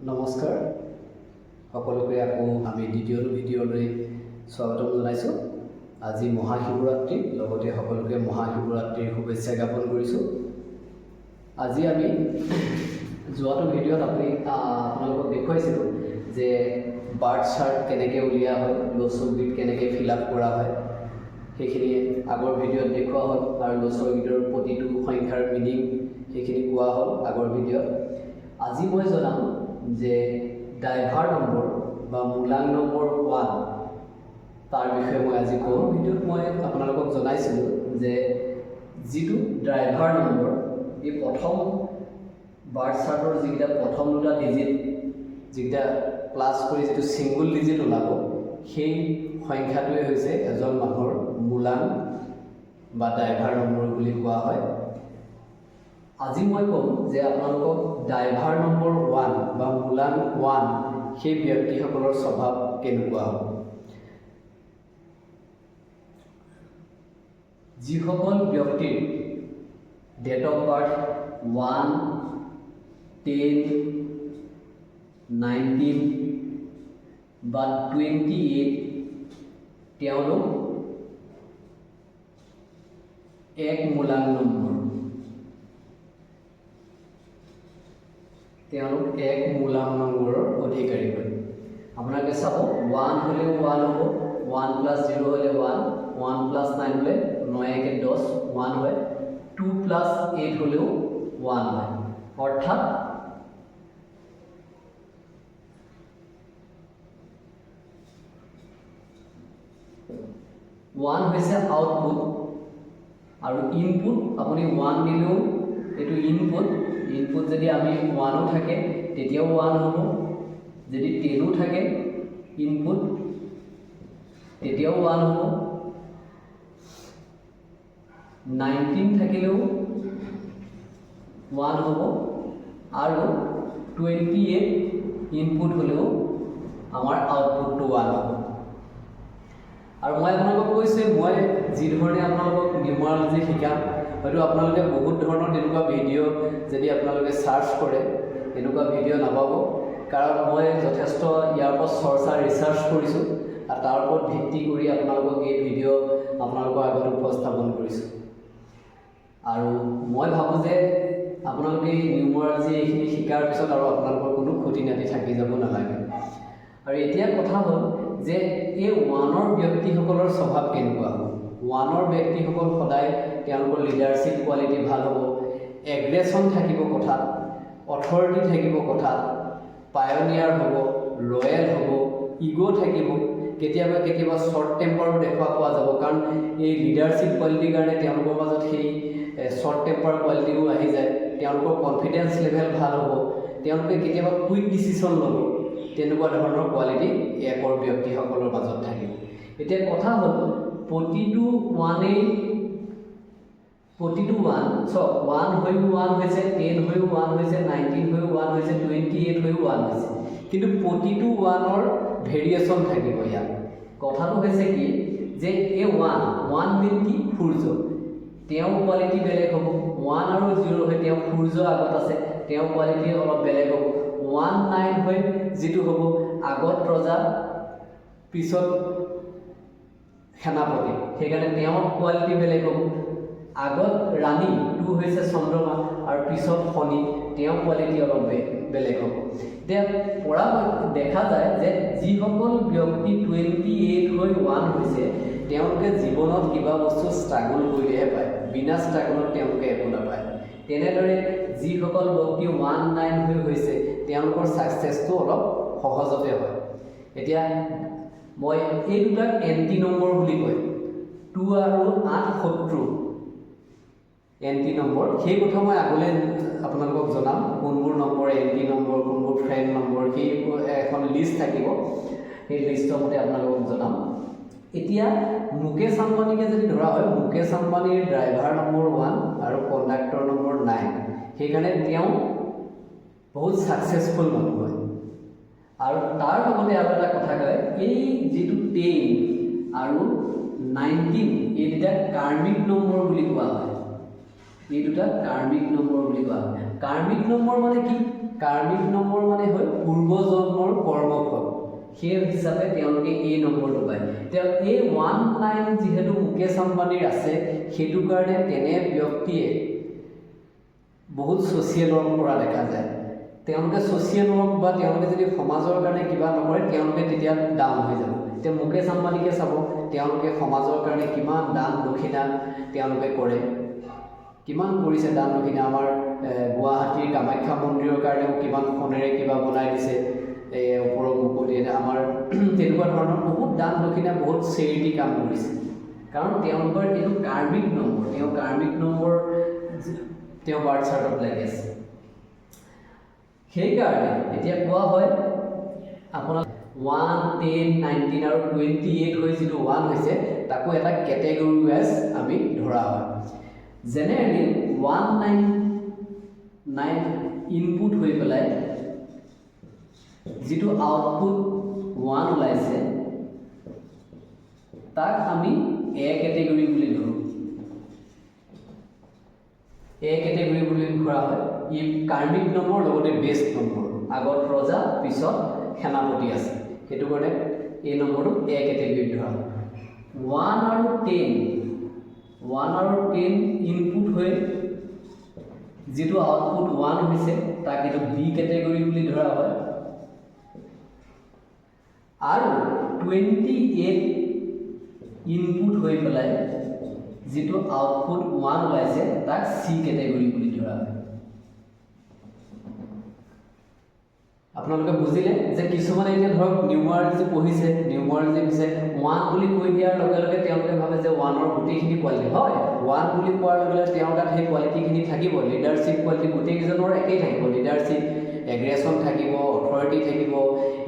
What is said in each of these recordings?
নমস্কাৰ সকলোকে আকৌ আমি দ্বিতীয়টো ভিডিঅ'লৈ স্বাগতম জনাইছোঁ। আজি মহাশিৱৰাত্ৰি, লগতে সকলোকে মহাশিৱৰাত্ৰিৰ শুভেচ্ছা জ্ঞাপন কৰিছোঁ। আজি আমি যোৱাটো ভিডিঅ'ত আপোনালোকক দেখুৱাইছিলোঁ যে বাৰ্থ চাৰ্ট কেনেকৈ উলিওৱা হয়, লছৰ গীত কেনেকৈ ফিল আপ কৰা হয়, সেইখিনি আগৰ ভিডিঅ'ত দেখুওৱা হ'ল। আৰু লছৰ গীতৰ প্ৰতিটো সংখ্যাৰ মিনিং সেইখিনি কোৱা হ'ল আগৰ ভিডিঅ'ত। আজি মই জনাম যে ড্ৰাইভাৰ নম্বৰ বা মূলাং নম্বৰ 1 তাৰ বিষয়ে মই আজি কওঁ। ভিডিঅ'ত মই আপোনালোকক জনাইছিলোঁ যে যিটো ড্ৰাইভাৰ নম্বৰ, এই প্ৰথম বাৰ্থ চাৰ্টৰ যিকেইটা প্ৰথম দুটা ডিজিট, যিকেইটা প্লাছ কৰি যিটো ছিংগুল ডিজিট ওলাব, সেই সংখ্যাটোৱে হৈছে এজন মানুহৰ মূলাং বা ড্ৰাইভাৰ নম্বৰ বুলি কোৱা হয়। আজি মই ক'ম যে আপোনালোকক ড্ৰাইভাৰ নম্বৰ 1 বা মূলাং 1 সেই ব্যক্তিসকলৰ স্বভাৱ কেনেকুৱা হ'ব। যিসকল ব্যক্তিৰ ডেট অফ বাৰ্থ 1, 10, 19 বা 28, তেওঁলোক এক মূলাং নম্বৰ, তেওঁলোক এক মূলাং নম্বৰৰ অধিকাৰী হয়। আপোনালোকে চাব, 1 হ'লেও 1 হ'ব, 1 + 0 হ'লে 1, 1 + 9 হ'লে 9 × 1 = 10, 1 হয়, 2 + 8 হ'লেও 1 হয়। অৰ্থাৎ ওৱান হৈছে আউটপুট আৰু ইনপুট। আপুনি 1 দিলেও এইটো ইনপুট যদি আমি 1ও থাকে তেতিয়াও 1 হ'ব, যদি 10ও থাকে ইনপুট তেতিয়াও 1 হ'ব, 19 থাকিলেও 1 হ'ব, আৰু 28 ইনপুট হ'লেও আমাৰ আউটপুটটো 1 হ'ব। আৰু মই আপোনালোকক কৈছোঁ, মই যি ধৰণে আপোনালোকক নিউমাৰলজি শিকাম, হয়তো আপোনালোকে বহুত ধৰণৰ তেনেকুৱা ভিডিঅ' যদি আপোনালোকে চাৰ্চ কৰে তেনেকুৱা ভিডিঅ' নাপাব। কাৰণ মই যথেষ্ট ইয়াৰ ওপৰত ৰিচাৰ্চ কৰিছোঁ আৰু তাৰ ওপৰত ভিত্তি কৰি আপোনালোকক এই ভিডিঅ' আপোনালোকৰ আগত উপস্থাপন কৰিছোঁ। আৰু মই ভাবোঁ যে আপোনালোকে এই নিউমাৰলজি এইখিনি শিকাৰ পিছত আৰু আপোনালোকৰ কোনো খুঁটি নাতি থাকি যাব নালাগে। আৰু এতিয়া কথা হ'ল যে এই 1ৰ ব্যক্তিসকলৰ স্বভাৱ কেনেকুৱা হ'ব। 1ৰ ব্যক্তিসকল সদায় তেওঁলোকৰ লিডাৰশ্বিপ কোৱালিটি ভাল হ'ব, এগ্ৰেশ্যন থাকিব কথাত, অথৰিটি থাকিব কথাত, পায়নিয়াৰ হ'ব, ৰয়েল হ'ব, ইগ' থাকিব, কেতিয়াবা শ্বৰ্ট টেম্পাৰো দেখা পোৱা যাব। কাৰণ এই লিডাৰশ্বিপ কোৱালিটিৰ কাৰণে তেওঁলোকৰ মাজত সেই শ্বৰ্ট টেম্পাৰ কোৱালিটিও আহি যায়। তেওঁলোকৰ কনফিডেঞ্চ লেভেল ভাল হ'ব, তেওঁলোকে কেতিয়াবা কুইক ডিচিশ্যন ল'ব। তেনেকুৱা ধৰণৰ কোৱালিটি 1ৰ ব্যক্তিসকলৰ মাজত থাকিব। এতিয়া কথা হ'ল, প্ৰতিটো 1 চক 1 হৈও 1 হৈছে, 10 হৈও 1 হৈছে, 19 হৈও 1 হৈছে, 28 হৈও 1 হৈছে, কিন্তু প্ৰতিটো 1ৰ ভেৰিয়েশ্যন থাকিব। ইয়াত কথাটো হৈছে কি যে এই 1 মিন কি সূৰ্য, তেওঁ কোৱালিটি বেলেগ হ'ব। 1 আৰু 0 হৈ তেওঁ সূৰ্য আগত আছে, তেওঁ কোৱালিটি অলপ বেলেগ হ'ব। 1, 9 হৈ যিটো হ'ব, আগত ৰজা পিছত সেনাপতি, সেইকাৰণে তেওঁৰ কোৱালিটি বেলেগ হ'ব। আগত ৰাণী 2 হৈছে চন্দ্ৰমা আৰু পিছত শনি, তেওঁৰ কোৱালিটি অলপ বেলেগ হ'ব। এতিয়া পৰা দেখা যায় যে যিসকল ব্যক্তি 28 হৈ 1 হৈছে, তেওঁলোকে জীৱনত কিবা বস্তু ষ্ট্ৰাগল কৰিলেহে পায়, বিনা ষ্ট্ৰাগলত তেওঁলোকে একো নাপায়। তেনেদৰে যিসকল ব্যক্তি 1, 9 হৈ হৈছে, তেওঁলোকৰ ছাকচেছটো অলপ সহজতে হয়। এতিয়া মই এই দুটাক এণ্টি নম্বৰ বুলি কয়, 2 আৰু 8 শত্ৰু এণ্টি নম্বৰ। সেই কথা মই আগলৈ আপোনালোকক জনাম, কোনবোৰ নম্বৰ এণ্টি নম্বৰ, কোনবোৰ ফ্ৰেণ্ড নম্বৰ, সেই এখন লিষ্ট থাকিব, সেই লিষ্টৰ মতে আপোনালোকক জনাম। এতিয়া মুকেশ আম্বানীকে যদি ধৰা হয়, মুকেশ আম্বানীৰ ড্ৰাইভাৰ নম্বৰ 1 আৰু কণ্ডাক্টৰ নম্বৰ 9, সেইকাৰণে তেওঁ বহুত ছাকচেছফুল মানুহ হয়। আৰু তাৰ লগতে আৰু এটা কথা কয়, এই যিটো 10 আৰু 19 এই দুটা কাৰ্মিক নম্বৰ বুলি কোৱা হয়। এই দুটা কাৰ্মিক নম্বৰ বুলি কোৱা হয়। কাৰ্মিক নম্বৰ মানে কি? কাৰ্মিক নম্বৰ মানে হয় পূৰ্বজন্মৰ কৰ্মফল। সেই হিচাপে তেওঁলোকে এই নম্বৰটো পায়। তেওঁ এই 19 যিহেতু মুকেশ আম্বানীৰ আছে, সেইটো কাৰণে তেনে ব্যক্তিয়ে বহুত ছ'চিয়েল ৱৰ্ক কৰা দেখা যায়। তেওঁলোকে ছ'চিয়েল ৱৰ্ক বা তেওঁলোকে যদি সমাজৰ কাৰণে কিবা নকৰে, তেওঁলোকে তেতিয়া ডাউন হৈ যাব। এতিয়া মুকেশ আম্বানীকে চাব, তেওঁলোকে সমাজৰ কাৰণে কিমান দান দক্ষিণা তেওঁলোকে কৰে, কিমান কৰিছে দান দক্ষিণা। আমাৰ গুৱাহাটীৰ কামাখ্যা মন্দিৰৰ কাৰণেও কিমান সোণেৰে কিবা বনাই দিছে, এই ওপৰৰ মুকুট, আমাৰ তেনেকুৱা ধৰণৰ বহুত দান দক্ষিণা, বহুত চেৰিটি কাম কৰিছে। কাৰণ তেওঁলোকৰ এইটো কাৰ্মিক নম্বৰ, তেওঁ কাৰ্মিক নম্বৰ তেওঁ বাৰ্থ চাৰ্টত লাগি আছে। সেইকাৰণে এতিয়া কোৱা হয় আপোনাৰ 1, 10, 19 আৰু 28 হৈ যিটো 1 হৈছে, তাকো এটা কেটেগৰী ৱাইজ আমি ধৰা হয়। জেনেৰেলি 199 ইনপুট হৈ পেলাই যিটো আউটপুট 1 ওলাইছে, তাক আমি এ কেটেগৰী বুলি ধৰোঁ। এ কেটেগৰী বুলি ধৰা হয়। ই কাৰ্মিক নম্বৰ লগতে বেষ্ট নম্বৰ, আগত ৰজা পিছত সেনাপতি আছে, সেইটো কাৰণে এই নম্বৰটো এ কেটেগৰীত ধৰা হয়। 1 আৰু 10 ইনপুট হৈ যিটো আউটপুট 1 হৈছে, তাক এইটো বি কেটেগৰী বুলি ধৰা হয়। আৰু 28 ইনপুট হৈ পেলাই যিটো আউটপুট 1 ওলাইছে, তাক চি কেটেগৰী বুলি ধৰা হয়। আপোনালোকে বুজিলে যে কিছুমানে এতিয়া ধৰক নিউমাৰলজি পঢ়িছে, নিউমাৰলজি পিছে 1 বুলি কৈ দিয়াৰ লগে লগে তেওঁলোকে ভাবে যে 1ৰ গোটেইখিনি কোৱালিটি হয়। 1 বুলি কোৱাৰ লগে লগে তেওঁৰ তাত সেই কোৱালিটিখিনি থাকিব, লিডাৰশ্বিপ কোৱালিটি গোটেইকেইজনৰ একেই থাকিব। লিডাৰশ্বিপ, এগ্ৰেশ্যন থাকিব, অথৰিটি থাকিব,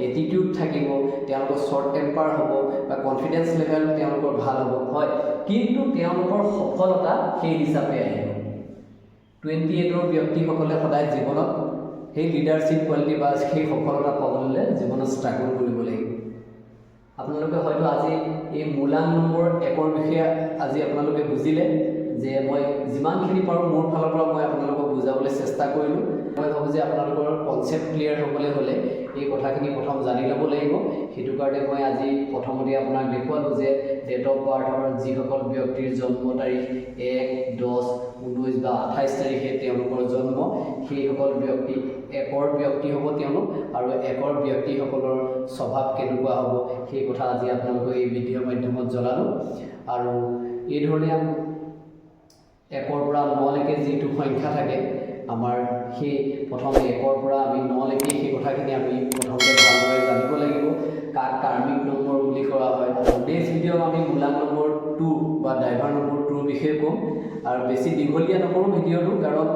এটিটিউড থাকিব, তেওঁলোকৰ শ্বৰ্ট টেম্পাৰ হ'ব বা কনফিডেন্স লেভেল তেওঁলোকৰ ভাল হ'ব, হয়। কিন্তু তেওঁলোকৰ সফলতা সেই হিচাপে আহিব। 28ৰ ব্যক্তিসকলে সদায় জীৱনত সেই লিডাৰশ্বিপ কোৱালিটি বা সেই সফলতা পাবলৈ জীৱনত ষ্ট্ৰাগল কৰিব লাগিব। আপোনালোকে হয়তো আজি এই মূলাংক নম্বৰ 1ৰ বিষয়ে আজি আপোনালোকে বুজিলে, যে মই যিমানখিনি পাৰোঁ মোৰ ফালৰ পৰা মই আপোনালোকক বুজাবলৈ চেষ্টা কৰিলোঁ। মই ভাবোঁ যে আপোনালোকৰ কনচেপ্ট ক্লিয়াৰ হ'বলৈ হ'লে এই কথাখিনি প্ৰথম জানি ল'ব লাগিব। সেইটো কাৰণে মই আজি প্ৰথমতে আপোনাক দেখুৱালোঁ যে ডেট অফ বাৰ্থৰ যিসকল ব্যক্তিৰ জন্ম তাৰিখ 1, 10, 19 বা 28 তাৰিখে তেওঁলোকৰ জন্ম, সেইসকল ব্যক্তি 1ৰ ব্যক্তি হ'ব তেওঁলোক, আৰু 1ৰ ব্যক্তিসকলৰ স্বভাৱ কেনেকুৱা হ'ব সেই কথা আজি আপোনালোকক এই ভিডিঅ'ৰ মাধ্যমত জনালোঁ। আৰু এইধৰণে 1ৰ পৰা 9লৈকে যিটো সংখ্যা থাকে আমাৰ, সেই প্ৰথম 1ৰ পৰা আমি 9লৈকে সেই কথাখিনি আমি প্ৰথমতে ভালদৰে জানিব লাগিব। কাক কাৰ্মিক নম্বৰ বুলি কোৱা হয়। নেক্সট ভিডিঅ'ত আমি মূলাংক নম্বৰ 2 বা ড্ৰাইভাৰ নম্বৰ 2ৰ বিষয়ে ক'ম। আৰু বেছি দীঘলীয়া নকৰোঁ ভিডিঅ'টো, কাৰণ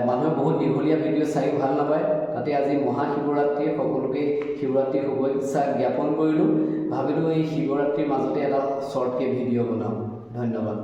মানুহে বহুত দীঘলীয়া ভিডিঅ' চাই ভাল নাপায়। তাতে আজি মহাশিৱৰাত্ৰিয়ে সকলোকে শিৱৰাত্ৰিৰ শুভেচ্ছা জ্ঞাপন কৰিলোঁ। ভাবিলোঁ এই শিৱৰাত্ৰিৰ মাজতে এটা শ্বৰ্টকৈ ভিডিঅ' বনাওঁ। ধন্যবাদ।